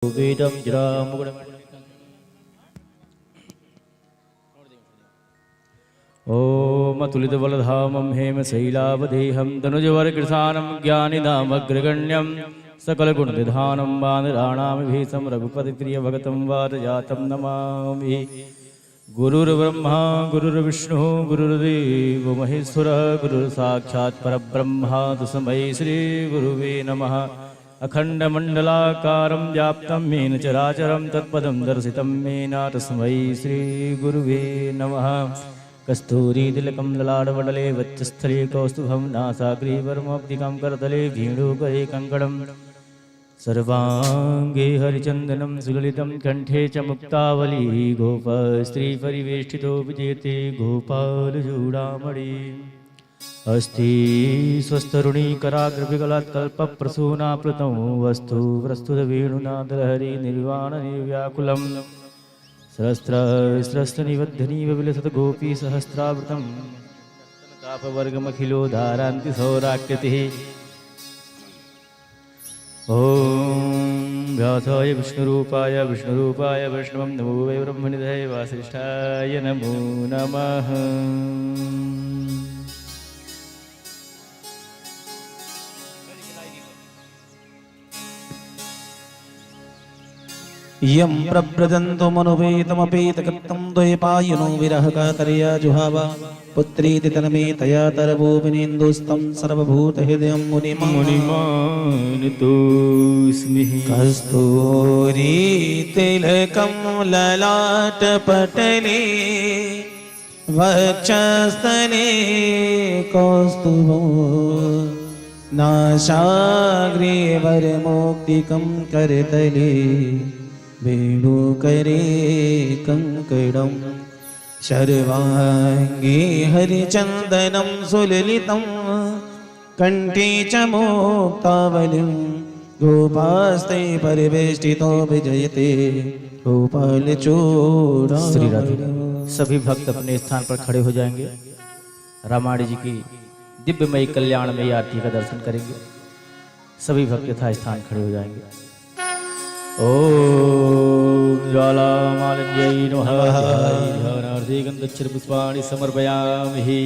वेदं जरामुगुणं ॐ अतुलितबलधामं हेमशैलावदेहं तनुजवरकृशानं ज्ञानिनामग्रगण्यं सकलगुणनिधानं वानराणामभीषं रघुपतिप्रियभगतं वारजातं नमामि। गुरुर्ब्रह्मा गुरुर्विष्णुः गुरुर्देवो महेश्वरः गुरुर्साक्षात् परब्रह्म तस्मै श्रीगुरुवे नमः। अखण्डमण्डलाकारं व्याप्तं येन चराचरं तत्पदं दर्शितं येन तस्मै श्रीगुरुवे नमः। कस्तूरीतिलकं ललाटपटले वक्षस्थले कौस्तुभं नासाग्रीवरमब्धिकं करतले वेणुकरे कङ्कणं सर्वाङ्गे हरिचन्दनं सुललितं कण्ठे च मुक्तावली गोपस्त्रीपरिवेष्टितो विजयते गोपालचूडामणि। अस्ति स्वस्तरुणीकराग्रविकलात्कल्पप्रसूनाप्लुतं वस्तु प्रस्तुतवेणुनादलहरि निर्वाणनिर्व्याकुलं सहस्रनिबद्धनीवविलसद्गोपीसहस्रावृतं तापवर्गमखिलोदारान्ति सौराकृतिः। ॐ व्यासाय विष्णुरूपाय विष्णवं नमो वै ब्रह्मनिधये वासिष्ठाय नमो नमः। यं प्रव्रजन्तो मनुपेतमपेतकृतं द्वैपायनो विरहकातर्या जुहावा पुत्रीति तन्मे तया तरवोऽभिनेन्दुस्तं सर्वभूतहृदयं मुनिमानतोऽस्मि। कस्तूरीतिलकं ललाटपटले वक्षस्थले कौस्तुभो नासाग्रे वरमौक्तिकं करतले वेणुकरे कङ्कणं सर्वाङ्गे हरिचन्दनं सुललितं कण्ठे च मुक्तावलिं गोपास्ते परिवेष्टितो विजयते गोपालचूडामणि। श्री राधे। सभी भक्त अपने स्थान पर खड़े हो जाएंगे। रामायण जी की दिव्यमयी कल्याणमयी आरती का दर्शन करेंगे। सभी भक्त यथा स्थान खड़े हो जाएंगे। ओम ज्वालामालिन्यै नमः। ध्यानार्थे गन्धच्छरपुष्पाणि समर्पयामि।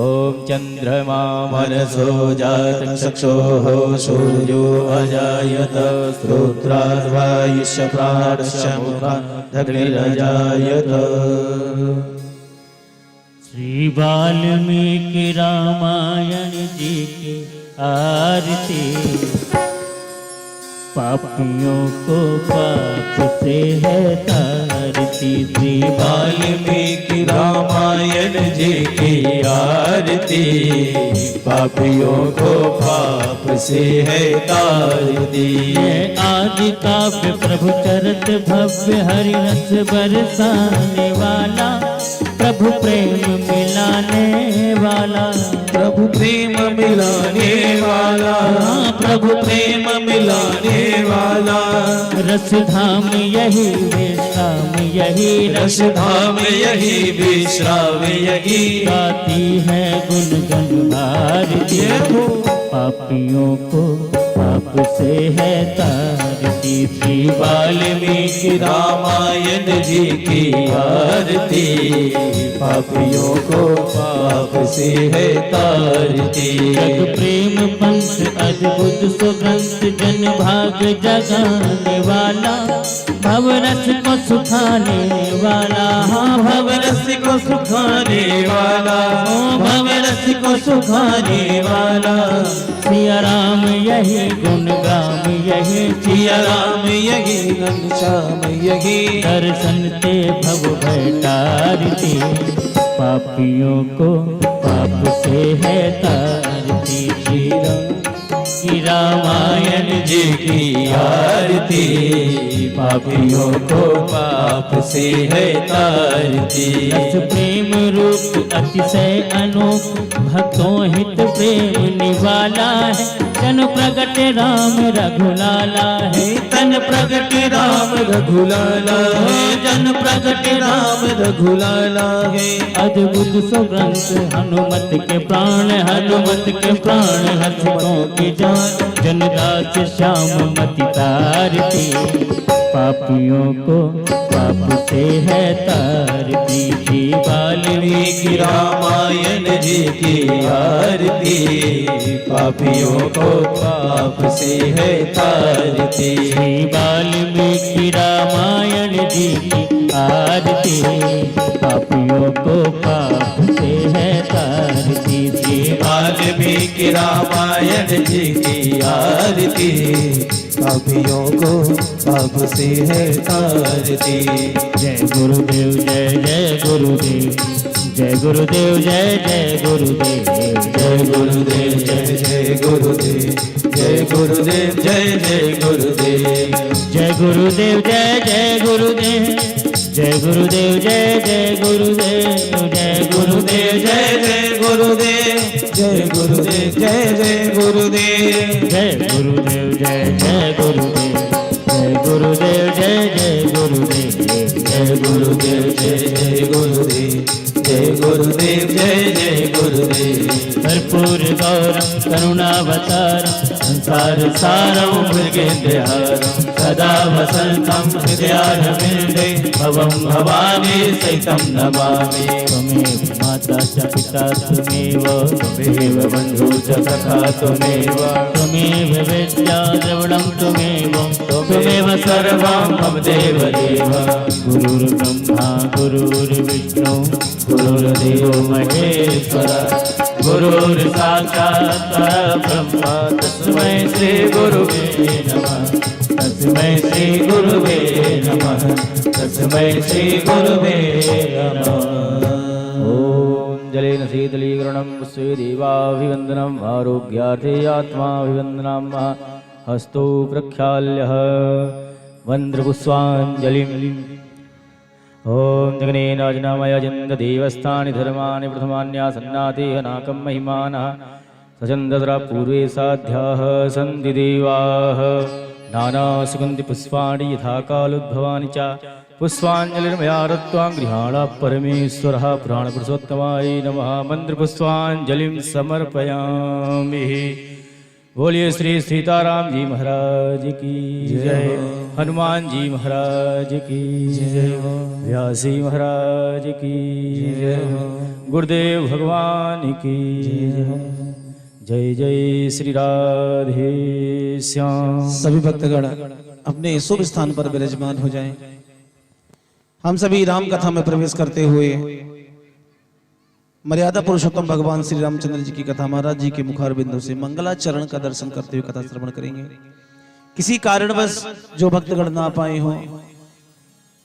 ओम चन्द्रमा मनसो जातं चक्षुः सूर्यो अजायत स्तोत्राद्वायुष्य प्राणश्च मुखादग्निरजायत। श्री वाल्मीकि रामायण जी की आरती। पापियों को पाप से है तारती। श्री वाल्मीकि रामायण जी की आरती पापियों को पाप से है तारती। आदि काव्य प्रभु चरित भव्य हरिरस बरसाने वाला प्रभु प्रेम मिलाने वाला प्रभु प्रेम मिलाने वाला प्रभु प्रेम मिलाने वाला। रस धाम यही विश्राम यही रस धाम यही विश्राम यही। गाती है गुण गण भारती। पापियों को पाप से है तारती। श्री वाल्मीकि रामायण जी की आरती पापियों को पाप से है तारती। जग प्रेम पंथ अद्भुत सुग्रंथ जन भाग जगाने वाला भवरस को सुखाने वाला। हाँ भवरस को सुखाने वाला ओ भवरस को सुखाने वाला। सिया राम यही गुण गाम यही सिया राम यही घनश्याम यही। दर्शन ते भव भटारती। पापियों को पाप से है तारती। श्री रामायण जी की आरती पापियों को पाप से है तारती। रस प्रेम रूप अतिशय अनूप भक्तों हित प्रेम निवाला है। तन प्रगट राम रघुलाला है, तन प्रगट राम रघुलाला है, जन प्रगट राम रघुलाला है। अद्भुत सुग्रंथ हनुमत के प्राण, हनुमत के प्राण हंसों की जान, जनदास श्याम मति तारती, पापियों को पाप से है तारती। श्री वाल्मीकि रामायण जी की आरती, पापियों को पाप से है तारती। श्री वाल्मीकि रामायण जी की आरती, पापियों को पाप से है तारती। श्री वाल्मीकि रामायण जी की आरती, पापियों को पाप से है तारती। जय गुरुदेव जय जय गुरुदेव, जय गुरुदेव जय जय गुरुदेव, जय गुरुदेव जय जय गुरुदेव, जय गुरुदेव जय जय गुरुदेव, जय गुरुदेव जय जय गुरुदेव, जय गुरुदेव जय जय गुरुदेव, जय गुरुदेव जय जय गुरुदेव, जय गुरुदेव जय जय गुरुदेव, जय गुरुदेव जय जय गुरुदेव, जय गुरुदेव जय जय गुरुदेव, जय गुरुदेव जय जय गुरुदेव, जय गुरुदेव जय जय गुरुदेव। कर्पूर गौरम करुणावतारम, संसार सारम भुजगेन्द्रहारम, सदा वसंतम हृदयारविंदे, भवं भवानी सहितं नमामि। त्वमेव माता च पिता त्वमेव, त्वमेव बन्धु च सखा त्वमेव, त्वमेव विद्या द्रविणं त्वमेव, त्वमेव सर्वं मम देवदेव। गुरुर्ब्रह्मा गुरुर्विष्णु गुरुर्देवो महेश्वरा, गुरुर्साक्षात् परब्रह्म, तस्मै श्री गुरुवे नमः, तस्मै श्री गुरुवे नमः, तस्मै श्री गुरुवे नमः। ओम जलेन शीतलीकरणं देवाभिवन्दनम्, आरोग्यार्थे आत्माभिवन्दनम्, हस्तौ प्रक्षाल्य वन्द्रपुष्पाञ्जलिम्। ओम जगनेन अजनामयजन्द देवस्थानि धर्माणि प्रथमान्यासन्नातेह नाकं महिमानः, सचन्दतरा पूर्वे साध्याः सन्ति देवाः, नानासुगन्धिपुष्पाणि यथा कालोद्भवानि च, पुष्पाञ्जलिर्मया रत्वा गृहाणा परमेश्वरः, पुराणपुरुषोत्तमाय नमः। मन्त्रपुष्पाञ्जलिं समर्पयामि। बोलिए श्री सीताराम जी महाराज की जय, हनुमान जी महाराज की जय, व्यासी महाराज की जय, गुरुदेव भगवान की जय। जय श्री राधे श्याम। सभी भक्तगण अपने शुभ स्थान पर विराजमान हो जाएं। हम सभी राम कथा में प्रवेश करते हुए मर्यादा पुरुषोत्तम भगवान श्री रामचंद्र जी की कथा महाराज जी के मुखारबिंदु से मंगलाचरण का दर्शन करते हुए कथा श्रवण करेंगे। किसी कारणवश जो भक्तगण ना पाए हो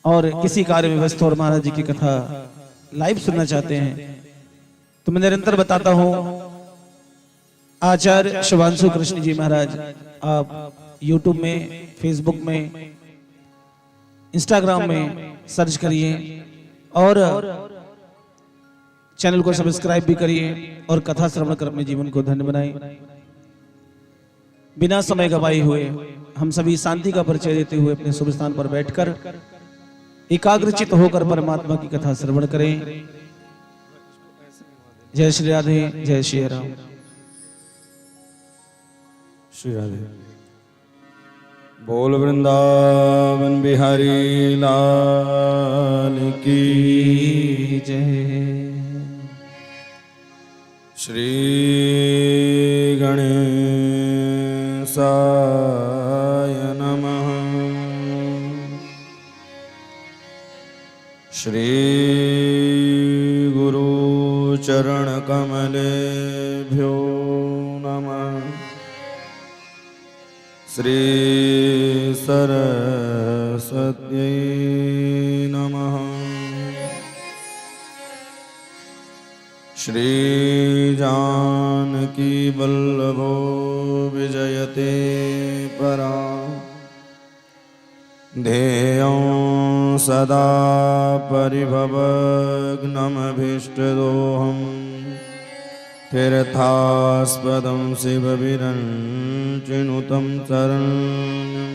और किसी कार्य में व्यस्त और महाराज जी की कथा लाइव सुनना चाहते हैं तो मैं निरंतर बताता हूं, आचार्य शुभांशु कृष्ण जी महाराज, आप यूट्यूब में, फेसबुक में, इंस्टाग्राम में सर्च करिए और चैनल को सब्सक्राइब भी करिए और कथा श्रवण कर अपने जीवन को धन्य बनाएं। बिना समय गवाए हुए हम सभी शांति का परिचय देते हुए अपने शुभ स्थान पर बैठकर एकाग्रचित होकर परमात्मा की कथा श्रवण करें। जय श्री राधे, जय श्री राम। श्री राधे। बोल वृंदावन बिहारी लाल की जय। श्री गणेशाय नमः। श्री गुरु चरण कमलेभ्यो नमः। श्री सरस्वत्यै नमः। श्री जानकी वल्लभो विजयते परां। ध्येयं सदा परिभवग्नमभीष्टदोहम्। तीर्थास्पदं शिवविरञ्चिनुतं शरण्यम्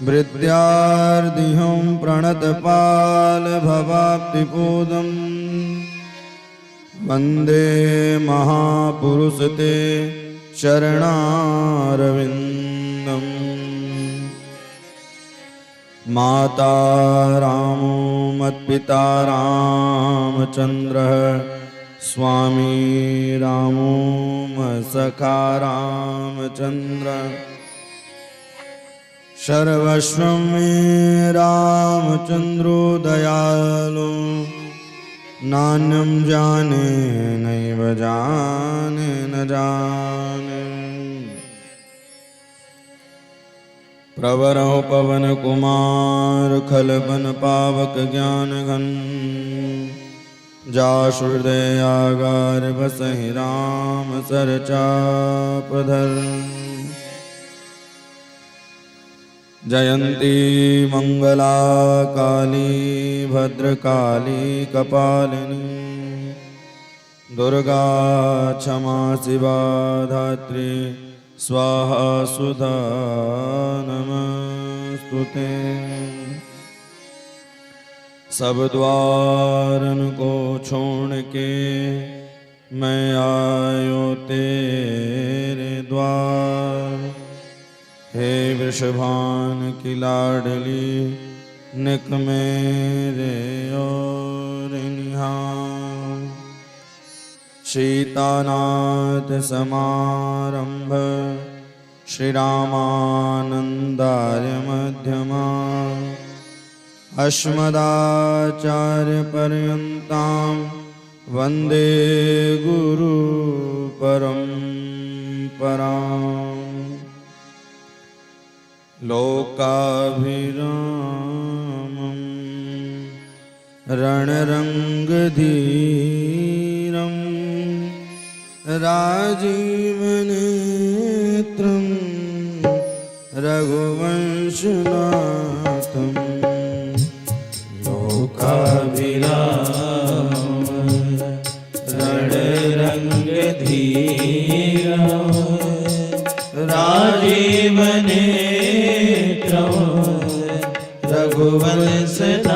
वृद्ध्यार्दिहं प्रणतपालभवाब्धिपूतं वन्दे महापुरुषते शरणारविन्दम् माता रामो मत्पिता रामचन्द्रः स्वामी रामो मत्सखा रामचन्द्रः सर्वस्वं मे रामचन्द्रो दयालु नान्यं जाने नैव जाने न जाने प्रवरो पवन कुमार खलबन पावक ज्ञान घन जासु हृदय आगार बसहि राम सरचापधर जयंती मंगला काली भद्रकाली कपालिनी दुर्गा क्षमा शिवा धात्री स्वाहा सुधा नमस्तुते सब द्वारन को छोड़ के मैं आयो तेरे द्वार हे वृषभान की लाडली निक मेरे और निहार सीतानाथ समारंभ श्री रामानंदार्य मध्यमा अस्मदाचार्य पर्यन्तां वन्दे गुरु परम्पराम् लोकाभिरामं रणरङ्गधीरं राजीवनेत्रं रघुवंशनाथं लोकाभिरामं रणरङ्गधीरं राजीवनेत्रं रघुवंशनाथं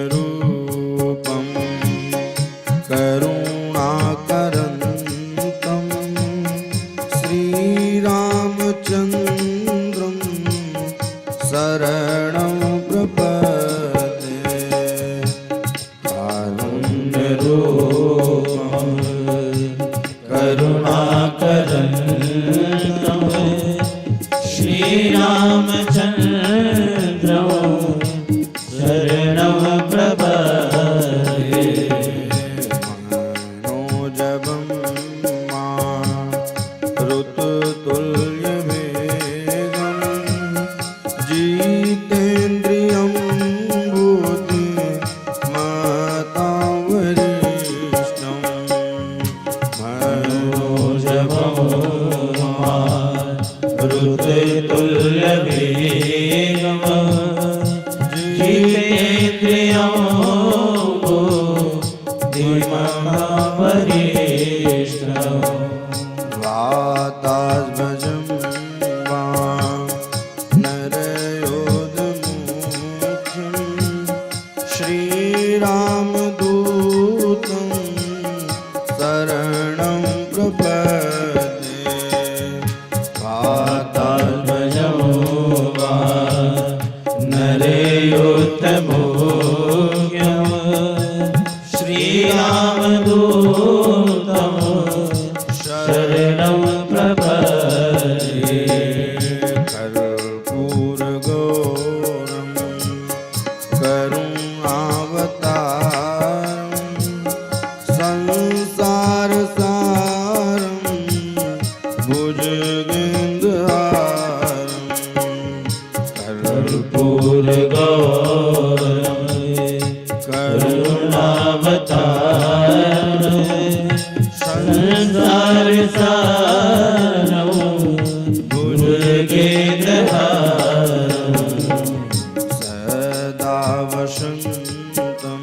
कारुण्यरूपं करुणाकरन्तं श्रीरामचन्द्रं शरणं प्रपद्ये कारुण्यरूपं करुणाकरन्तं श्रीरामचन्द्रं शरणं प्रपद्ये मनोजवं ऋतुतुल्यवेगं जितेन्द्रियं बुद्धिमतां वरिष्ठं ऋतुतुल्यवेगं जितेन्द्रियं बुद्धिमतां वरिष्ठं वातात्मजं नरयोधमुख्यं श्रीरामदूतं शरणं प्रपद्ये वातात्मजं नरेयोत्तमोऽयं श्रीरामदूतं शरणं प्रपद्ये कर्पूरगौरं करुणावतारं संसारसारं भुजगेन्द्रहारं कर्पूरगौरं करुणावतारं संसारसारं भुजगेन्द्रहारं सदा वसन्तं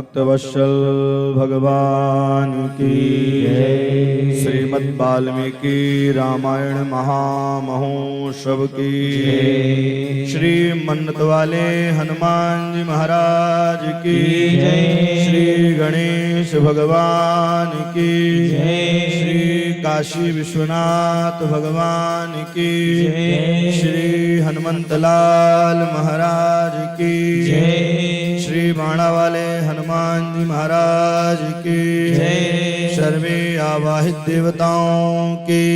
भक्तवत्सल भगवान की श्रीमद् वाल्मीकि रामायण महामहोत्सव की श्री मन्नत वाले हनुमान जी महाराज की श्री गणेश भगवान की श्री काशी विश्वनाथ भगवान की श्री हनुमंत लाल महाराज की श्री बाणा वाले हनुमान जी महाराज की सर्वे आवाहित देवताओं की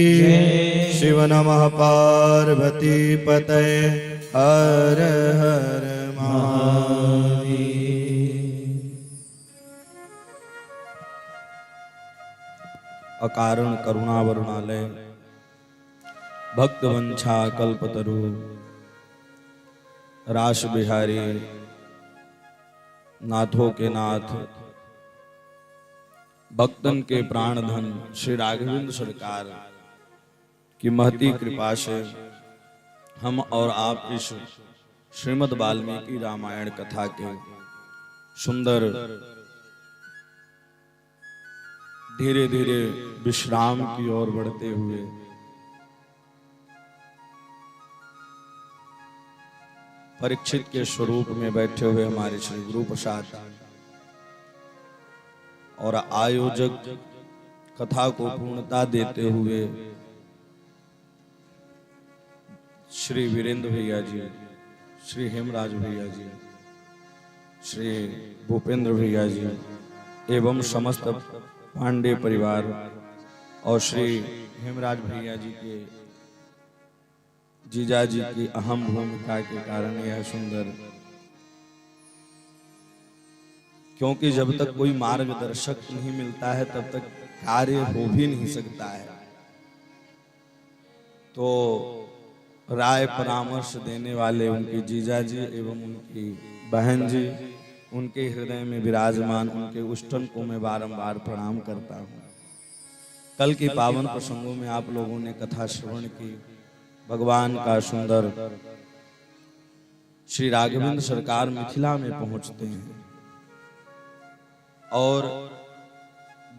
शिव नमः पार्वती पतये हर हर महादेव। अकारण करुणा वरुणालय भक्त वंशा कल्पतरु रास बिहारी नाथों के नाथ भक्तन के प्राण धन श्री राघवेंद्र सरकार की महती कृपा से हम और आप इस श्रीमद् वाल्मीकि रामायण कथा के सुंदर धीरे धीरे विश्राम की ओर बढ़ते हुए परीक्षित के स्वरूप में बैठे हुए हमारे श्री गुरु प्रसाद और आयोजक कथा को पूर्णता देते हुए श्री वीरेंद्र भैया जी, श्री हेमराज भैया जी, श्री भूपेंद्र भैया जी एवं समस्त पांडे परिवार और श्री हेमराज भैया जी के जीजा जी की अहम भूमिका के कारण यह सुंदर, क्योंकि जब तक कोई मार्गदर्शक नहीं मिलता है तब तक कार्य हो भी नहीं सकता है। तो राय परामर्श देने वाले उनके जीजा जी एवं उनकी बहन जी, उनके हृदय में विराजमान उनके उष्टन को मैं बारंबार प्रणाम करता हूँ। कल के पावन प्रसंगों में आप लोगों ने कथा श्रवण की। भगवान का सुंदर श्री राघवेंद्र सरकार मिथिला में पहुंचते हैं और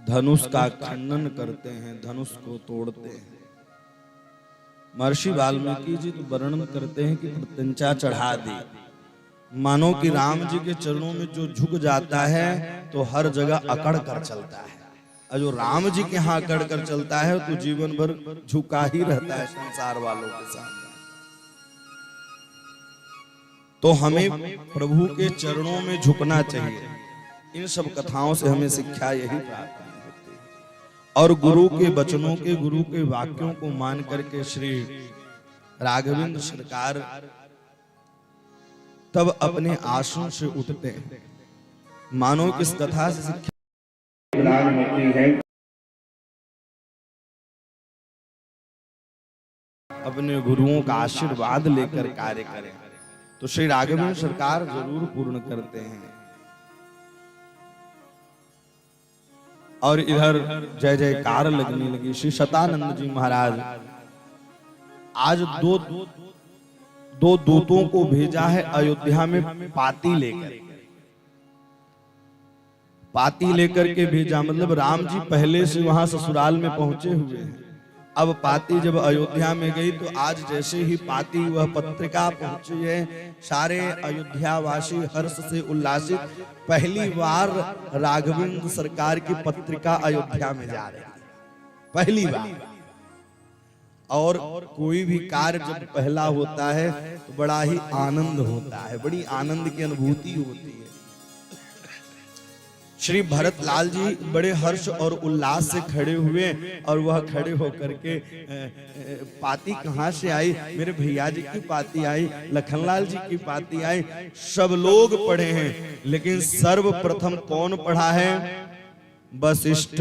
धनुष का खंडन करते हैं, धनुष को तोड़ते हैं। महर्षि वाल्मीकि जी तो वर्णन करते हैं कि प्रत्यंचा चढ़ा दी, मानो कि राम जी के चरणों में जो झुक जाता है तो हर जगह अकड़ कर चलता है, और जो राम जी के यहाँ अकड़ कर चलता है तो जीवन भर झुका ही रहता है संसार वालों के सामने। तो हमें प्रभु के चरणों में झुकना चाहिए। इन सब कथाओं से हमें शिक्षा यही प्राप्त होती है और गुरु के वचनों के, गुरु के वाक्यों को मान करके श्री राघवेंद्र सरकार तब अपने आसन से उठते हैं। मानो किस कथा से शिक्षा है, अपने गुरुओं का आशीर्वाद लेकर कार्य करें तो श्री राघवेंद्र सरकार जरूर पूर्ण करते हैं। और इधर जय जयकार लगने लगी। श्री शतानंद जी महाराज आज दो दूतों को भेजा है अयोध्या में पाती लेकर। पाती लेकर के भेजा मतलब राम जी पहले से वहां ससुराल में पहुंचे हुए हैं। अब पाती जब अयोध्या में गई तो आज जैसे ही पाती वह पत्रिका पहुंची है, सारे अयोध्यावासी हर्ष से उल्लासित, पहली बार राघवेंद्र सरकार की पत्रिका अयोध्या में जा रही है, पहली बार। और कोई भी कार्य जब पहला होता है तो बड़ा ही आनंद होता है, बड़ी आनंद की अनुभूति होती है। श्री भरत लाल जी बड़े हर्ष और उल्लास से खड़े हुए और वह खड़े होकर के पाती कहाँ से आई? मेरे भैया जी की पाती आई, लखनलाल जी की पाती आई, सब लोग पढ़े हैं, लेकिन सर्वप्रथम कौन पढ़ा है? वशिष्ठ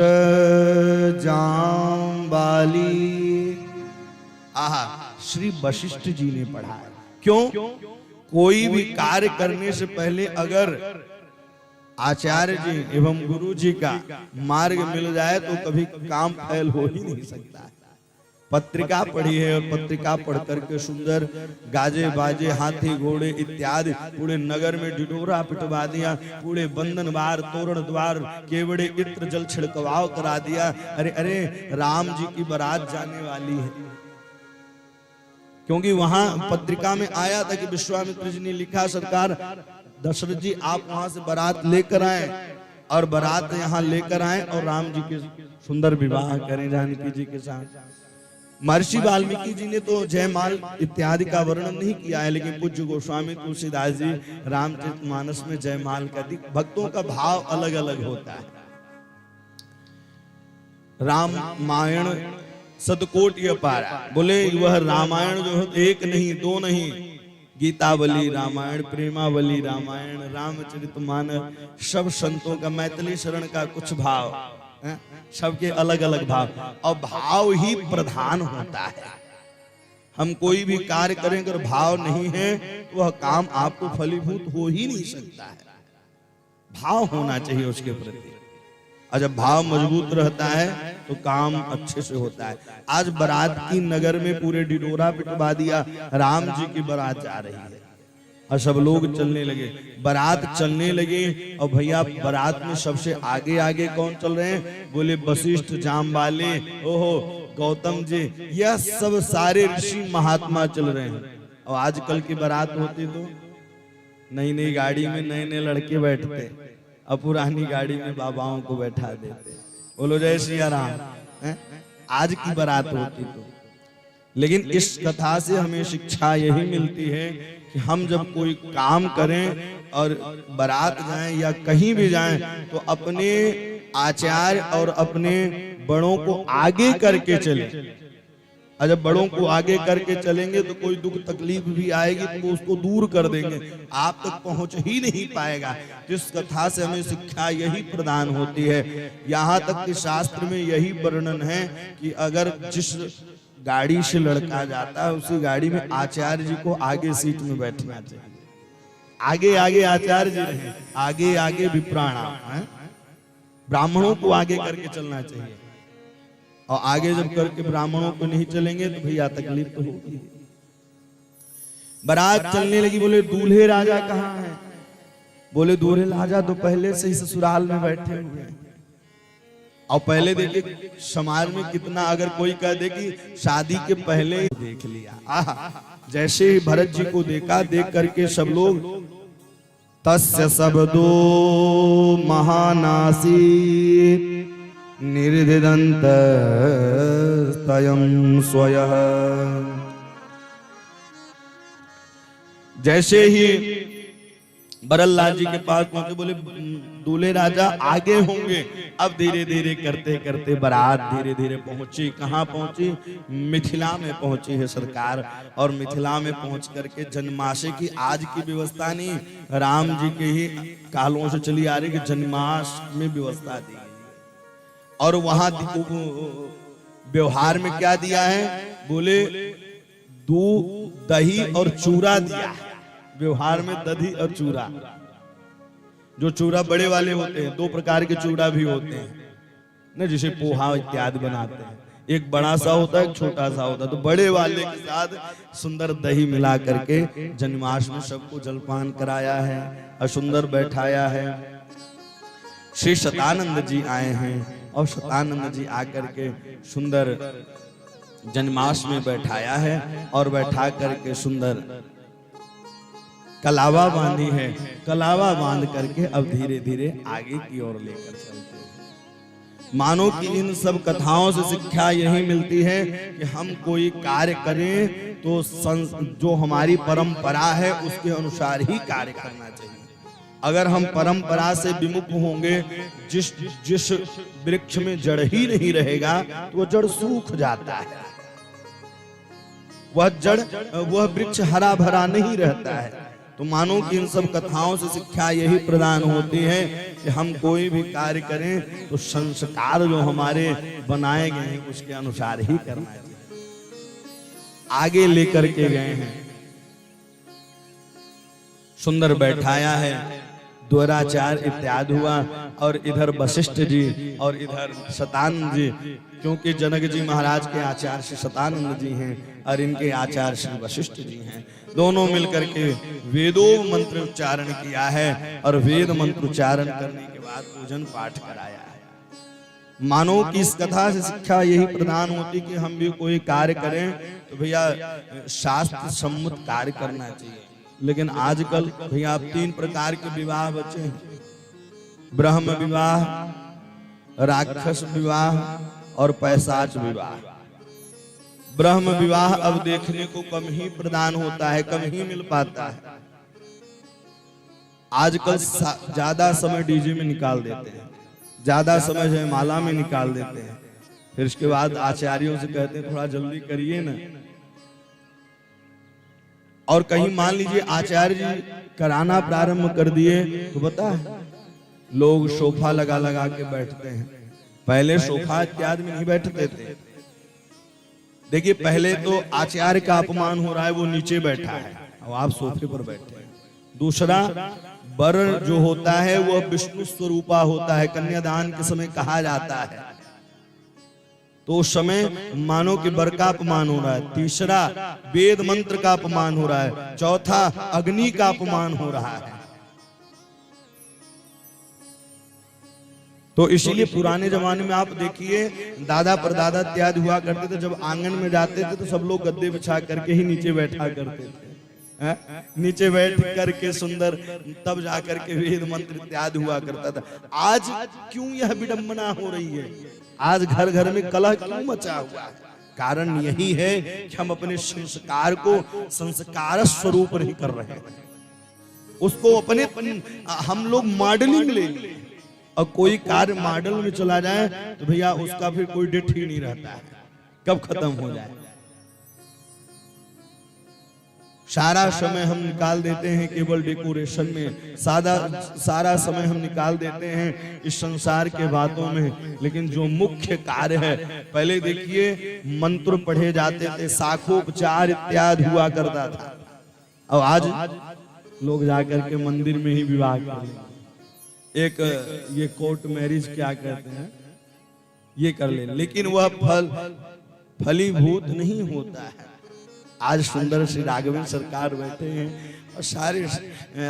जाम्बाली, आहा, श्री वशिष्ठ जी ने पढ़ा है। क्यों? कोई भी कार्य करने से पहले अगर आचार्य जी एवं गुरु जी का मार्ग मिल जाए तो कभी काम फैल हो ही नहीं सकता है। पत्रिका पढ़ी है और पत्रिका पढ़ करके सुंदर गाजे बाजे हाथी घोड़े इत्यादि पूरे नगर में ढिढोरा पिटवा दिया, पूरे बंधन बार तोरण द्वार केवड़े इत्र जल छिड़कवाव करा दिया। अरे अरे राम जी की बारात जाने वाली है, क्योंकि वहां पत्रिका में आया था कि विश्वामित्र जी ने लिखा सरकार दशरथ जी आप वहां से बारात लेकर आए और बारात यहाँ लेकर आए और राम जी के सुंदर विवाह करें जानकी जी के साथ। महर्षि वाल्मीकि जी ने तो जयमाल इत्यादि का वर्णन नहीं किया है, लेकिन पूज्य गोस्वामी तुलसीदास जी रामचरितमानस में जयमाल का भक्तों का भाव अलग अलग होता है। रामायण सतकोटि अपार, बोले वह रामायण जो है एक नहीं दो नहीं, गीतावली रामायण, प्रेमावली रामायण, रामचरितमानस, सब संतों का, मैथिली शरण का कुछ भाव, सबके अलग अलग भाव, और भाव ही प्रधान होता है। हम कोई भी कार्य करें अगर भाव नहीं है तो वह काम आपको फलीभूत हो ही नहीं सकता है। भाव होना चाहिए उसके प्रति, और जब भाव मजबूत रहता है तो काम अच्छे से होता है। आज बारात की नगर में पूरे ढिढोरा पिटवा दिया, राम जी की बारात जा रही है और सब लोग चलने लगे, बारात चलने लगे। और भैया बारात में सबसे आगे आगे कौन चल रहे हैं? बोले वशिष्ठ जामवाले, ओहो गौतम जी, यह सब सारे ऋषि महात्मा चल रहे हैं। और आजकल की बारात होती तो नई नई गाड़ी में नए नए लड़के बैठते और पुरानी गाड़ी में बाबाओं को बैठा देते। बोलो जय सिया राम। आज की बारात होती तो, लेकिन इस कथा से हमें शिक्षा यही मिलती है कि हम जब कोई काम करें और बारात जाएं या कहीं भी जाएं तो अपने आचार्य और अपने बड़ों को आगे करके चलें। और जब बड़ों को आगे करके चलेंगे तो कोई दुख तकलीफ भी आएगी तो उसको दूर कर देंगे, आप तक पहुंच ही नहीं पाएगा। जिस कथा से हमें शिक्षा यही प्रदान होती है। यहाँ तक कि शास्त्र में यही वर्णन है कि अगर जिस गाड़ी से लड़का जाता है उसी गाड़ी में आचार्य जी को आगे सीट में बैठना चाहिए। आगे आगे आचार्य जी रहे, आगे आगे विप्राणाम, ब्राह्मणों को आगे करके चलना चाहिए। और आगे जब करके ब्राह्मणों को नहीं चलेंगे तो भैया तकलीफ तो होगी। बारात चलने लगी, बोले दूल्हे राजा कहाँ हैं? बोले दूल्हे राजा तो पहले से ही ससुराल में बैठे हुए हैं। और पहले देखिए समाज में कितना, अगर कोई कह दे कि शादी के पहले ही देख लिया, जैसे ही भरत जी को देखा, देख करके सब लोग तस्य शब्दो महानासी निर्दिदंत तयं स्वयः। जैसे ही बरललाल जी के पास पहुंचे, बोले दूल्हे राजा आगे होंगे। अब धीरे धीरे करते करते बारात धीरे धीरे पहुंची। कहाँ पहुंची? मिथिला में पहुंची है सरकार। और मिथिला में पहुंच करके जन्माशय की आज की व्यवस्था नहीं, राम जी के ही कालों से चली आ रही कि जन्माश में व्यवस्था दी। और वहां व्यवहार में क्या दिया है? बोले दूध दही और चूरा दिया है। व्यवहार में दही और चूरा, जो चूरा बड़े वाले होते हैं, दो प्रकार के चूरा भी होते हैं ना, जिसे पोहा इत्यादि बनाते हैं। एक बड़ा सा होता है, एक छोटा सा होता है। तो बड़े वाले के साथ सुंदर दही मिला करके जन्माष्टमी में सबको जलपान कराया है और सुंदर बैठाया है। श्री शतानंद जी आए हैं और शतानंद जी आकर के सुंदर जन्माष्टमी में बैठाया है और बैठा करके सुंदर कलावा बांधी है। कलावा बांध करके अब धीरे धीरे आगे की ओर लेकर चलते हैं। मानो कि इन सब कथाओं से शिक्षा यही मिलती है कि हम कोई कार्य करें तो जो हमारी परंपरा है उसके अनुसार ही कार्य करना चाहिए। अगर हम परंपरा से विमुख होंगे, जिस वृक्ष में जड़ ही नहीं रहेगा तो वह जड़ सूख जाता है, वह वृक्ष हरा भरा नहीं रहता है। तो मानो कि इन सब कथाओं से शिक्षा यही प्रदान होती है कि हम कोई भी कार्य करें तो संस्कार जो हमारे बनाए गए हैं उसके अनुसार ही करना चाहिए। आगे लेकर के गए हैं, सुंदर बैठाया है, द्वाराचार्य इत्यादि हुआ, और इधर वशिष्ठ जी और इधर शतानंद जी, क्योंकि जनक जी महाराज के आचार्य श्री शतानंद जी हैं और इनके आचार्य श्री वशिष्ठ जी हैं। दोनों मिलकर के वेदों मंत्र उच्चारण किया है और वेद मंत्र उच्चारण करने के बाद पूजन पाठ कराया है। मानो कि इस कथा से शिक्षा यही प्रदान होती कि हम भी कोई कार्य करें तो भैया शास्त्र सम्मत कार्य करना चाहिए। लेकिन आजकल भैया 3 प्रकार के विवाह बचे हैं, ब्रह्म विवाह, राक्षस विवाह और पैशाच विवाह। ब्रह्म विवाह अब देखने को कम ही प्रदान होता है, कम ही मिल पाता है। आजकल ज्यादा समय डीजे में निकाल देते हैं, ज्यादा समय जयमाला में निकाल देते हैं, फिर उसके बाद आचार्यों से कहते हैं थोड़ा जल्दी करिए ना। और कहीं मान लीजिए आचार्य जी कराना प्रारंभ कर दिए तो पता है लोग सोफा लगा लगा के बैठते हैं। पहले सोफा इत्यादि में नहीं बैठते थे। देखिए पहले तो आचार्य का अपमान हो रहा है, वो नीचे बैठा है और आप सोफे पर बैठे हैं। दूसरा, वर जो होता है वह विष्णु स्वरूपा होता है, कन्यादान के समय कहा जाता है, तो उस समय मानो कि वर का अपमान हो रहा है। तीसरा, वेद मंत्र का अपमान हो रहा है। चौथा, अग्नि का अपमान हो रहा है। तो इसीलिए पुराने जमाने में आप देखिए दादा परदादा इत्यादि हुआ करते थे, जब आंगन में जाते थे तो सब लोग गद्दे बिछा करके ही नीचे बैठा करते थे। नीचे बैठ करके सुंदर तब जाकर के वेद मंत्र इत्यादि हुआ करता था। आज क्यों यह विडंबना हो रही है? आज घर घर में कलह क्यों मचा हुआ है? कारण यही है कि हम अपने संस्कार को संस्कार स्वरूप नहीं कर रहे हैं, उसको अपने हम लोग मॉडलिंग ले लिए। और कोई कार्य मॉडल में चला जाए तो भैया उसका फिर कोई डेट ही नहीं रहता है, कब खत्म हो जाए। सारा समय हम निकाल देते हैं केवल डेकोरेशन में, सारा समय हम निकाल देते हैं इस संसार के बातों में। लेकिन जो मुख्य कार्य है, पहले देखिए मंत्र पढ़े जाते थे, शाखोपचार इत्यादि हुआ करता था, और आज लोग जाकर के मंदिर में ही विवाह कर लेंगे। एक ये कोर्ट मैरिज क्या कहते हैं, ये कर ले, लेकिन वह फलीभूत नहीं होता है। आज सुंदर श्री राघवेंद्र सरकार बैठे हैं और सारे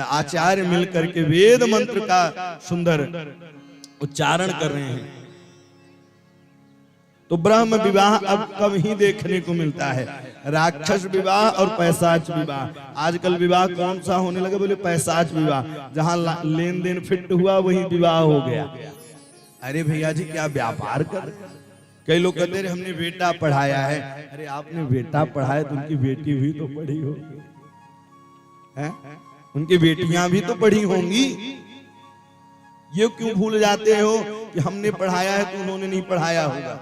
आचार्य मिलकर के वेद मंत्र का सुंदर उच्चारण कर रहे हैं। तो ब्रह्म विवाह अब कम ही देखने को मिलता है। राक्षस विवाह और पैशाच विवाह, आजकल विवाह कौन सा होने लगा? बोले पैशाच विवाह, जहां लेन देन फिट हुआ वही विवाह हो गया। अरे भैया जी क्या व्यापार कर रहे हैं? कई लोग कहते हैं हमने बेटा पढ़ाया है। अरे आपने बेटा पढ़ाया तो उनकी बेटी भी तो पढ़ी होगी, उनकी बेटियां भी तो पढ़ी होंगी। ये क्यों भूल जाते हो कि हमने पढ़ाया है तो उन्होंने नहीं पढ़ाया होगा?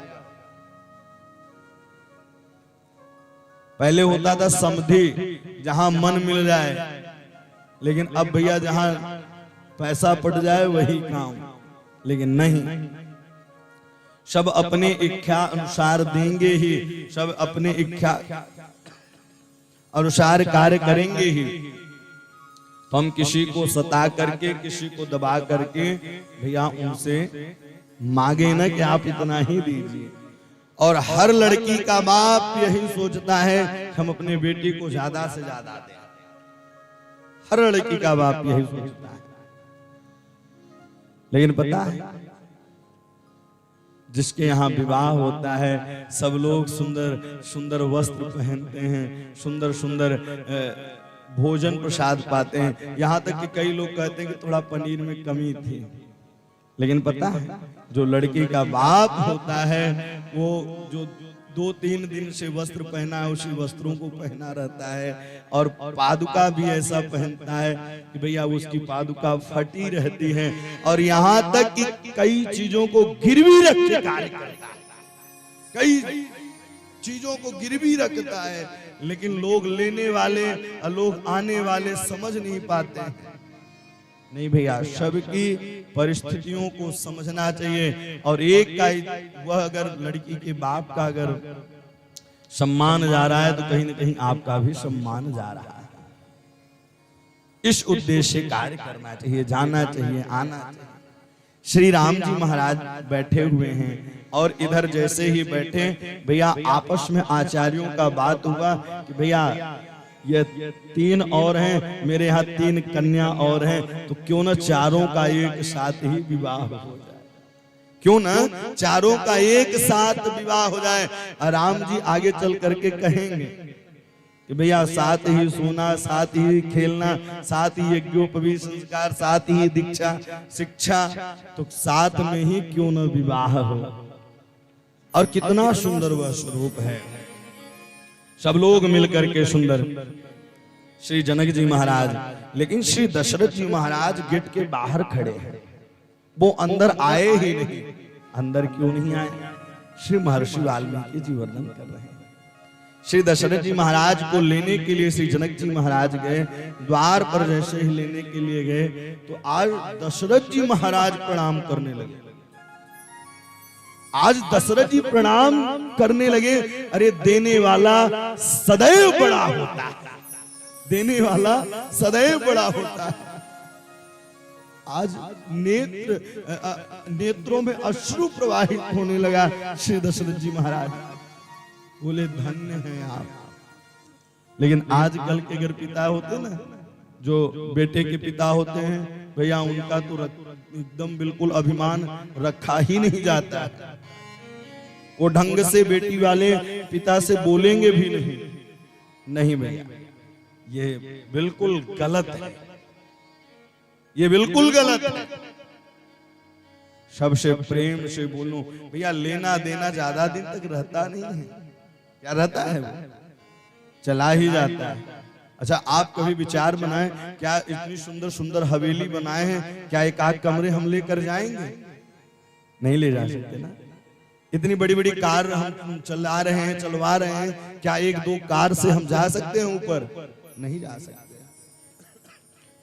पहले होता था समधि, जहां मन मिल जाए, लेकिन अब भैया जहां पैसा पड़ जाए वही काम। लेकिन नहीं, सब अपने इच्छा अनुसार देंगे ही, सब अपने इच्छा अनुसार कार्य करेंगे ही। तो हम किसी को सता करके, किसी को दबा करके भैया उनसे मांगे ना कि आप इतना ही दीजिए। और हर लड़की का बाप यही सोचता है कि हम अपने बेटी को ज्यादा से ज्यादा दें। हर लड़की का बाप यही सोचता है। लेकिन पता है जिसके यहाँ विवाह होता है सब लोग सुंदर सुंदर वस्त्र पहनते हैं, सुंदर सुंदर भोजन प्रसाद पाते हैं। यहाँ तक कि कई लोग कहते हैं कि थोड़ा पनीर में कमी थी। लेकिन पता है जो लड़की का बाप होता है वो जो 2-3 दिन से वस्त्र पहना है उसी वस्त्रों को पहना रहता है, और पादुका भी ऐसा पहनता है कि भैया उसकी पादुका फटी रहती है। और यहाँ तक कि कई चीजों को गिरवी रख के कार्य करता है, कई चीजों को गिरवी रखता है। लेकिन लोग लेने वाले और लोग आने वाले समझ नहीं पाते हैं। नहीं भैया, सबकी परिस्थितियों को समझना चाहिए। और एक का वह अगर लड़की के बाप का अगर सम्मान जा रहा है तो कहीं ना कहीं आपका भी सम्मान जा रहा है। इस उद्देश्य से कार्य करना चाहिए, जाना चाहिए, आना चाहिए। श्री राम जी महाराज बैठे हुए हैं और इधर जैसे ही बैठे भैया आपस में आचार्यों का बात हुआ कि भैया ये 3 और हैं, मेरे यहाँ 3 कन्या और हैं, तो क्यों ना चारों का एक साथ ही विवाह हो जाए, क्यों ना चारों का एक साथ विवाह हो जाए। और राम जी आगे चल करके कहेंगे कि भैया साथ ही सोना, साथ ही खेलना, साथ ही यज्ञोपवीत संस्कार, साथ ही दीक्षा शिक्षा, तो साथ में ही क्यों न विवाह हो। और कितना सुंदर वह स्वरूप है, सब लोग मिलकर के सुंदर। श्री जनक जी महाराज, लेकिन श्री दशरथ जी महाराज गेट के बाहर खड़े हैं, वो अंदर आए ही नहीं। अंदर क्यों नहीं आए? श्री महर्षि वाल्मीकि जी वर्णन कर रहे हैं। श्री दशरथ जी महाराज को लेने के लिए श्री जनक जी महाराज गए, द्वार पर जैसे ही लेने के लिए गए तो आज दशरथ जी महाराज प्रणाम करने लगे। आज दशरथ जी प्रणाम करने लगे। अरे देने वाला सदैव बड़ा होता है, देने वाला सदैव बड़ा होता है। आज नेत्रों में अश्रु प्रवाहित होने लगा। श्री दशरथ जी महाराज बोले धन्य हैं आप। लेकिन आजकल के अगर पिता होते ना, जो बेटे के पिता होते हैं भैया, उनका तो एकदम बिल्कुल अभिमान रखा ही नहीं जाता। वो ढंग से बेटी वाले पिता से बोलेंगे भी नहीं। नहीं भैया, ये बिल्कुल गलत है, ये बिल्कुल गलत है। सबसे प्रेम से बोलो भैया। लेना देना ज्यादा दिन तक रहता नहीं है, क्या रहता है, चला ही जाता है। अच्छा, आप कभी विचार बनाएं, क्या इतनी सुंदर सुंदर हवेली बनाए हैं, क्या एक आध कमरे हम लेकर जाएंगे? नहीं ले जा सकते ना। इतनी बड़ी बड़ी कार हम चला रहे हैं, चलवा रहे हैं, क्या 1-2 कार से हम जा सकते हैं ऊपर? नहीं जा सकते,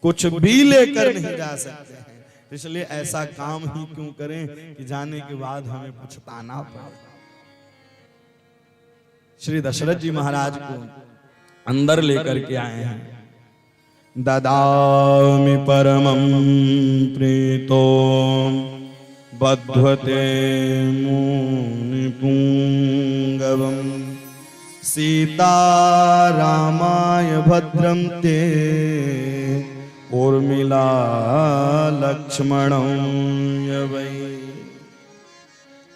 कुछ भी लेकर नहीं जा सकते हैं। इसलिए ऐसा काम ही क्यों करें कि जाने के बाद हमें पछताना पड़े। श्री दशरथ जी महाराज को अंदर लेकर के आए हैं। ददामि परमं प्रीतो बध्वते मुनिपुंगवं सीता रामाय भद्रं ते उर्मिला लक्ष्मणं वै।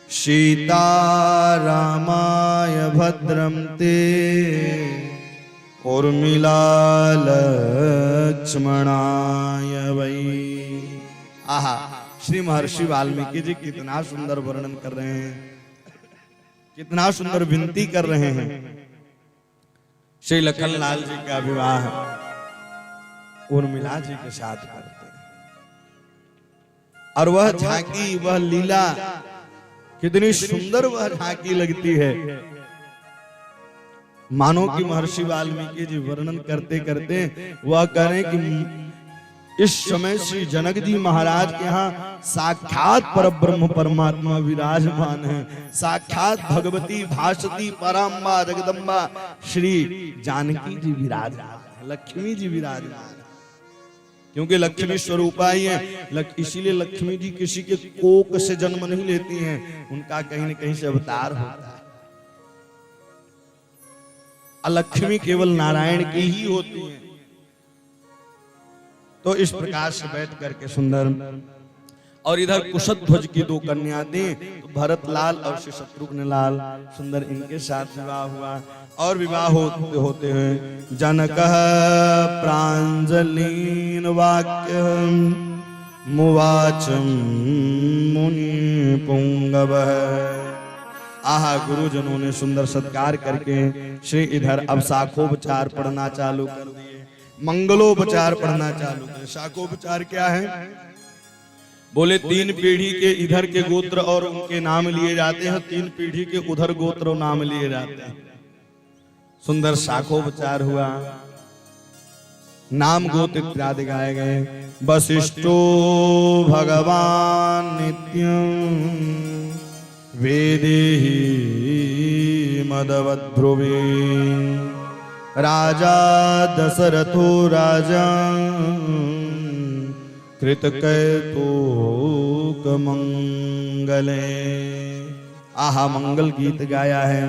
सीता रामाय भद्रं ते उर्मिला लक्ष्मणाय वै। आहा, श्री महर्षि वाल्मीकि जी कितना सुंदर वर्णन कर रहे हैं, कितना सुंदर विनती कर रहे हैं। श्री लखनलाल जी का विवाह उर्मिला जी के साथ करते हैं। और वह झांकी, वह लीला, कितनी सुंदर वह झांकी लगती है। मानो कि महर्षि वाल्मीकि जी वर्णन करते करते वह कह रहे कि इस समय श्री जनक जी महाराज के यहाँ साक्षात परब्रह्म परमात्मा विराजमान है। साक्षात भगवती भासती पराम्बा जगदम्बा श्री जानकी जी विराजमान, लक्ष्मी जी विराजमान, क्योंकि लक्ष्मी स्वरूपा ही है। इसीलिए लक्ष्मी जी किसी के कोख से जन्म नहीं लेती हैं, उनका कहीं न कहीं से अवतार होता है। लक्ष्मी केवल नारायण की ही होती है। तो इस प्रकार से बैठ करके सुंदर, और इधर कुशध्वज की 2 कन्या थी, तो भरत लाल और श्री शत्रुघ्न लाल सुंदर, इनके साथ विवाह हुआ। और विवाह होते होते हुए जनक प्रांजलिन वाक्य मुवाचम मुनि पुंगव। आहा, गुरुजनों ने सुंदर सत्कार करके श्री इधर अब शाखोपचार पढ़ना चालू कर दिए, मंगलोपचार पढ़ना चालू करें। शाखोपचार क्या है? बोले 3 पीढ़ी के इधर के गोत्र और उनके नाम लिए जाते हैं, 3 पीढ़ी के उधर गोत्र और नाम लिए जाते हैं। सुंदर शाखोपचार हुआ, नाम गोत्र इत्यादि गाए गए। वशिष्ठो भगवान नित्यं वेदेहि मदवद्ध्रुवे राजा दशरथो राजा कृतकैतुक मंगले। आहा, मंगल गीत गाया है।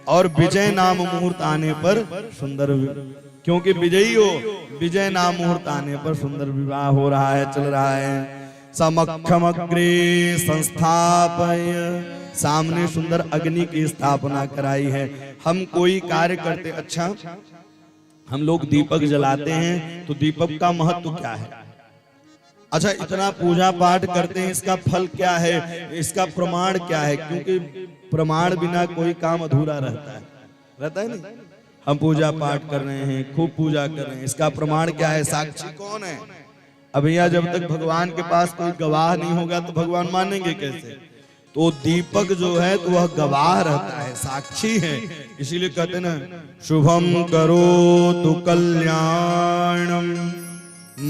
और विजय नाम मुहूर्त आने पर सुंदर, क्योंकि विजयी हो, विजय नाम मुहूर्त आने पर सुंदर विवाह हो रहा है, चल रहा है। समक्षमग्रे संस्थापय, सामने सुंदर अग्नि की स्थापना कराई है। हम कोई कार्य करते, अच्छा हम लोग दीपक जलाते हैं तो दीपक का महत्व क्या है? अच्छा, इतना पूजा पाठ करते हैं, इसका फल क्या है, इसका प्रमाण क्या है? क्योंकि प्रमाण बिना कोई काम अधूरा रहता है नहीं। हम पूजा पाठ कर रहे हैं, खूब पूजा कर रहे हैं, इसका प्रमाण क्या है? साक्षी कौन है? अब भैया, जब तक भगवान के पास कोई गवाह नहीं होगा तो भगवान मानेंगे कैसे? तो दीपक जो है तो वह गवाह रहता है, साक्षी है। इसीलिए कहते ना, शुभम करोतु कल्याणम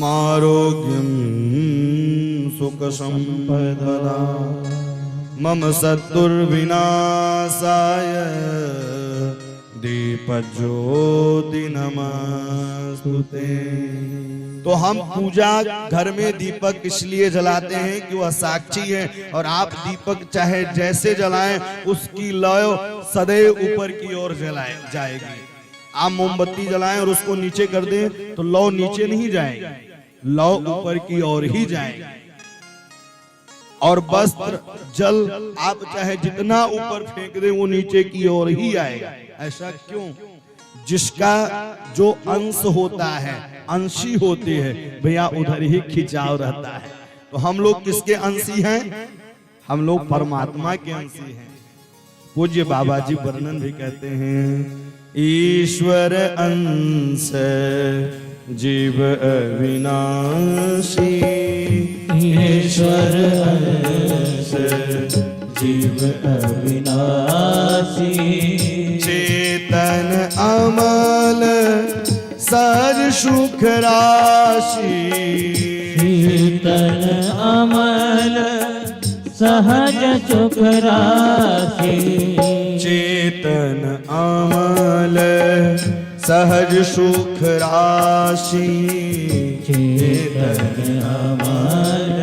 आरोग्यम सुख संपदा मम शत्रुर्विनाशाय दीपज्योति नमस्तुते। तो हम पूजा घर में दीपक इसलिए जलाते हैं कि वह साक्षी है। और आप दीपक चाहे जैसे जलाएं, उसकी लौ सदैव ऊपर की ओर जलाए जाएगी। आप मोमबत्ती जलाएं और उसको नीचे कर दें तो लौ नीचे नहीं जाएगी, लौ ऊपर की ओर ही जाएगी। और वस्त्र जल आप चाहे जितना ऊपर फेंक दें वो नीचे की ओर ही आएगा। ऐसा क्यों? जिसका जो अंश होता है, अंशी होती है भैया, उधर ही खिंचाव रहता है। तो हम लोग किसके अंशी हैं? हम लोग परमात्मा के अंशी हैं। पूज्य बाबा जी वर्णन भी कहते हैं, ईश्वर अंश जीव अविनाशी, ईश्वर अंश जीव अविनाशी, चेतन अमल सर सुख राशि, शीतल अमल सहज सुख राशि, चेतन अमल सहज सुख राशि, चेतन अमल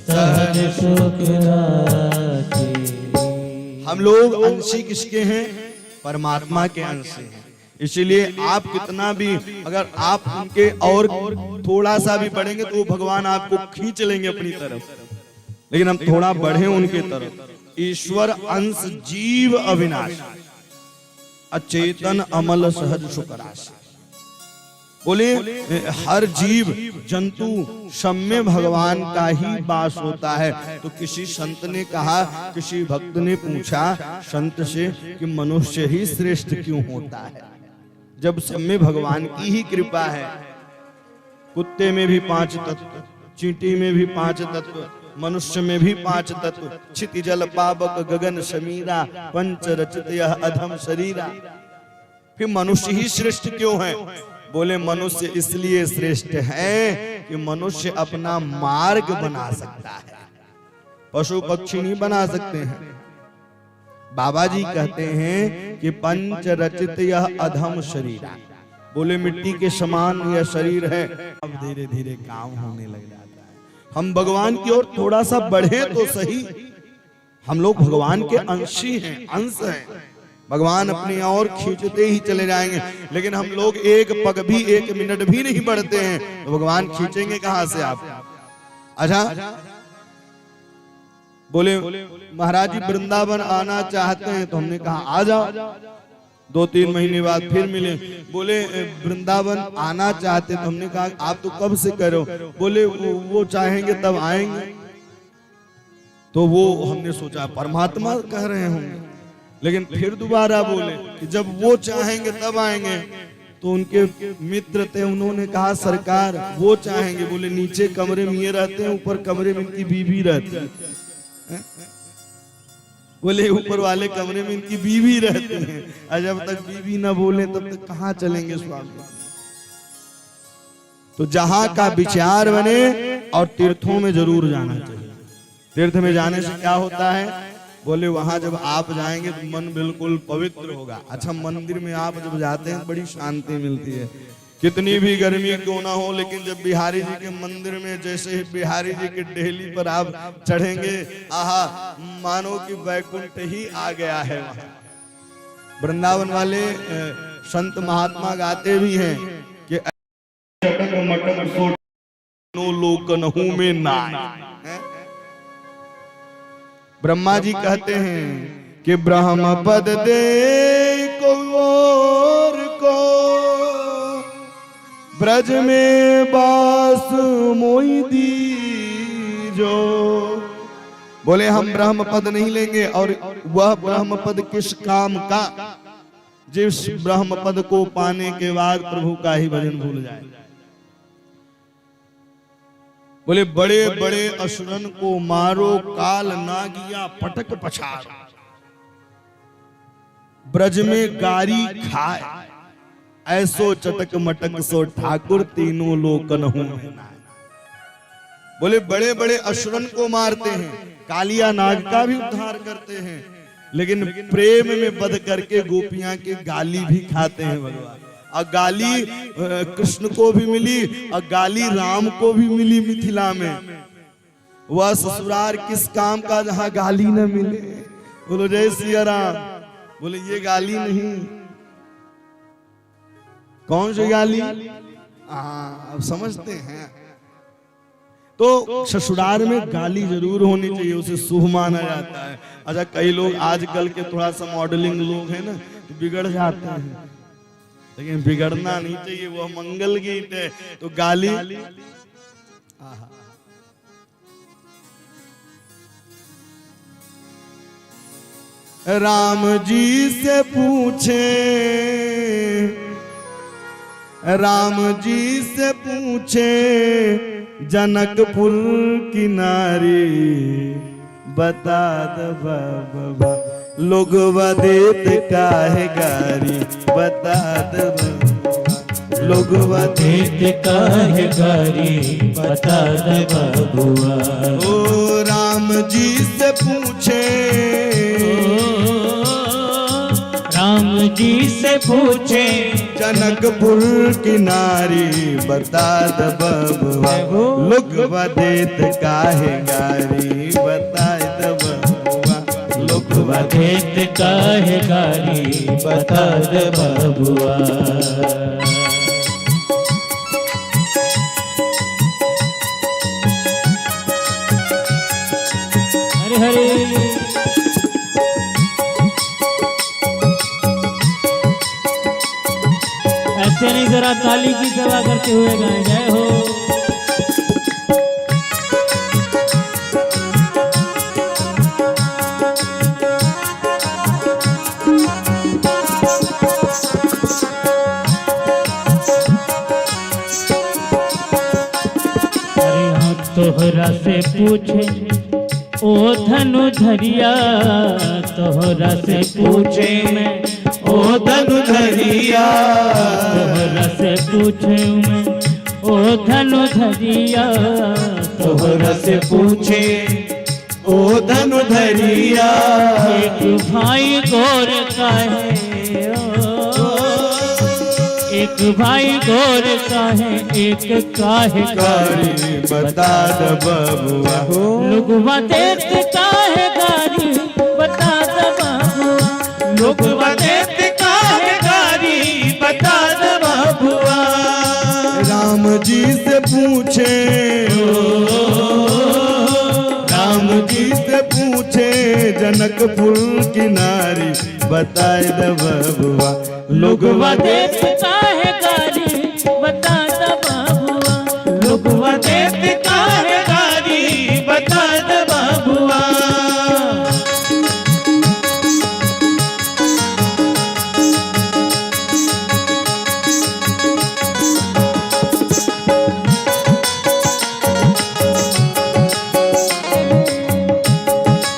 सहज सुख राशि। हम लोग अंशी किसके हैं? परमात्मा के अंश हैं। इसीलिए आप कितना भी, अगर आप उनके और थोड़ा सा भी बढ़ेंगे तो वो भगवान आपको खींच लेंगे अपनी तरफ, लेकिन हम थोड़ा बढ़े उनके तरफ। ईश्वर अंश जीव अविनाशी, अचेतन अमल सहज सुख राशि। बोले हर जीव जंतु सब में भगवान का ही वास होता है। तो किसी संत ने कहा, किसी भक्त ने पूछा संत से कि मनुष्य ही श्रेष्ठ क्यों होता है जब सब में भगवान की ही कृपा है? कुत्ते में भी 5 तत्व, चींटी में भी 5 तत्व, मनुष्य में भी 5 तत्व, क्षिति जल पावक गगन समीरा, पंच रचित यह अधम शरीरा। फिर मनुष्य ही श्रेष्ठ क्यों है? बोले मनुष्य इसलिए श्रेष्ठ है कि मनुष्य अपना मार्ग बना सकता है, पशु पक्षी नहीं बना सकते हैं। बाबा जी कहते हैं कि पंच रचित यह अधम शरीरा, बोले मिट्टी के समान यह शरीर है। अब धीरे धीरे काम होने लग जाता है। हम भगवान की ओर थोड़ा सा बढ़े तो सही। हम लोग भगवान के अंशी हैं, अंश हैं। भगवान अपनी ओर खींचते ही चले जाएंगे, लेकिन हम लोग एक पग भी, 1 मिनट भी नहीं बढ़ते हैं तो भगवान खींचेंगे कहां से आप? अच्छा, बोले महाराज जी वृंदावन आना चाहते हैं, तो हमने कहा आ जाओ। 2-3 महीने बाद फिर मिले, बोले वृंदावन आना चाहते, तो हमने कहा आप तो कब से करो? बोले वो चाहेंगे तब आएंगे। तो वो हमने सोचा परमात्मा कह रहे होंगे, लेकिन फिर दोबारा बोले कि जब वो चाहेंगे तब आएंगे। तो उनके मित्र थे, उन्होंने कहा सरकार वो चाहेंगे। बोले नीचे कमरे में ये रहते हैं, ऊपर कमरे में इनकी बीवी रहती है। बोले ऊपर वाले कमरे में इनकी बीवी रहती है, और जब तक बीवी ना बोले तब तक कहाँ चलेंगे स्वामी? तो जहां का विचार बने, और तीर्थों में जरूर जाना चाहिए। तीर्थ में जाने से क्या होता है? बोले वहां जब आप जाएंगे तो मन बिल्कुल पवित्र होगा। अच्छा, मंदिर में आप जब जाते हैं बड़ी शांति मिलती है, कितनी भी गर्मी क्यों ना हो, लेकिन जब बिहारी जी के मंदिर में जैसे ही बिहारी जी के डेहली पर आप चढ़ेंगे, आहा, मानो कि वैकुंठ ही आ गया है वहां। वृंदावन वाले संत महात्मा गाते भी हैं कि चटक मटक सोनो लोकनहु में नाय। ब्रह्मा जी कहते हैं कि ब्रह्म पद दे को और को ब्रज में बास मोई दीजो। बोले हम ब्रह्म पद नहीं लेंगे, और वह ब्रह्म पद किस काम का, जिस ब्रह्म पद को पाने के बाद प्रभु का ही भजन भूल जाए। बोले बड़े बड़े असुरन को मारो, काल नागिया पटक पछाड़, ब्रज में गारी खाए, ऐसो चटक मटक सो ठाकुर तीनों लोकनहु में नाय। बोले बड़े बड़े असुरन को मारते हैं, कालिया नाग का भी उद्धार करते हैं, लेकिन प्रेम में वध करके गोपियां के गाली भी खाते हैं भगवान। और गाली कृष्ण को भी मिली और गाली राम को भी मिली मिथिला में। वह ससुराल किस काम का जहां गाली न मिले। बोलो जय सिया राम। बोले ये गाली नहीं, कौन सी गाली? हाँ, अब समझते हैं। तो ससुराल में गाली जरूर होनी चाहिए, उसे शुभ माना जाता है। अच्छा, कई लोग आजकल के थोड़ा सा मॉडलिंग लोग हैं ना, तो बिगड़ जाते हैं, लेकिन बिगड़ना नहीं चाहिए, वह मंगल गीत है। तो गाली राम जी से पूछे, राम जी से पूछे जनकपुर की नारी, बता द बाबा लोग देत काहे गारी, बता द लोग देत काहे गारी, बता द बबुआ। ओ राम जी से पूछे, राम जी से पूछे जनकपुर की नारी, बता द बबुआ लोग देत काहे गारी, बता द बबुआ लोग देत काहे गारी, बता द बबुआ। हरे हरे। ऐसे नहीं, जरा ताली की सेवा करते हुए गाएं। जय हो। तोहरा से पूछे ओ धनु धरिया, तोहरा से पूछे मैं ओ धनु धरिया, तोहरा से पूछे मैं ओ धनु धरिया, तोहरा से पूछे ओ धनु धरिया। एक भाई गोर का है, एक भाई गोर का है, एक काहे गारी, बता द बबुआ लोगवा देत काहे गारी, बता द बबुआ लोगवा देत काहे गारी, बता द बबुआ। राम जी से पूछे, राम जी से पूछे जनकपुर की नारी, बताए द बबुआ लोगवा देत काहे गारी, बता द बबुआ लोगवा देत काहे गारी, बता द बबुआ।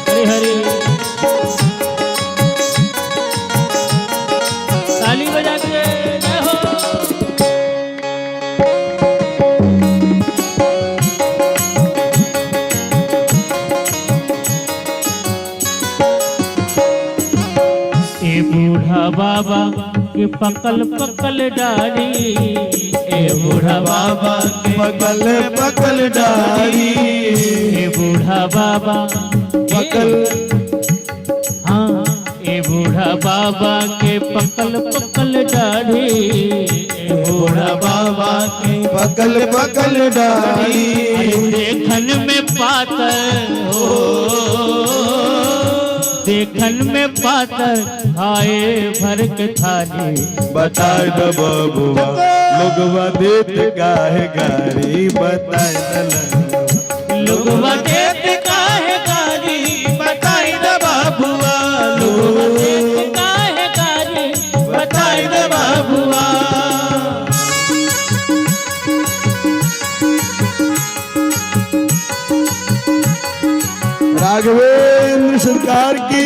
हरे हरे। ताली बजा के जय हो। ए बूढ़ा बाबा के पकल पकल डारी, ए बूढ़ा बाबा के पकल पकल डारी, ए बूढ़ा बाबा पकल हाँ ए बूढ़ा बाबा के पकल पकल डारी, ए बूढ़ा बाबा के पकल पकल डारी, देखन में पातर हो, देखन में पातर खाए भर के थाली, बताए द बबुआ लोगवा देत काहे गारी, बताए द लोगवा देत काहे गारी, बताई द बाबुआ, लोगवा देत काहे गारी, बताई द बाबुआ। राघवेंद्र सरकार की